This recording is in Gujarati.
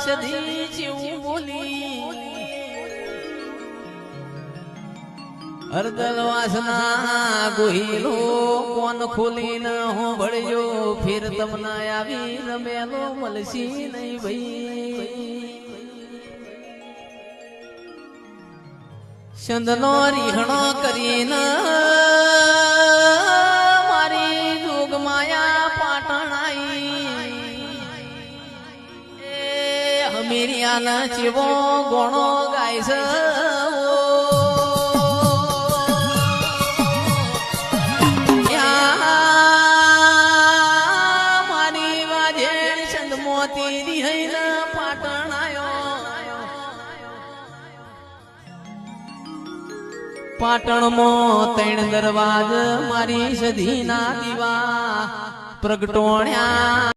સધી જેવું બોલી અરદલ વાસના ગોહિલો કોન ખોલીને હું ભળ્યો ફેર તમને આવી રમેલો મળશી નહીં ભાઈ ચંદનો રીહણો કરીને મારી જોગ માયા પાટણ આઈ એ હમીરિયાના ચેવો ગોણો ગાય છે મારી વાજે ચંદમોતી રિહઈને પાટણ આયો પાટણમાં ત્રણ દરવાજ મારી સધીના દીવા પ્રગટોણ્યા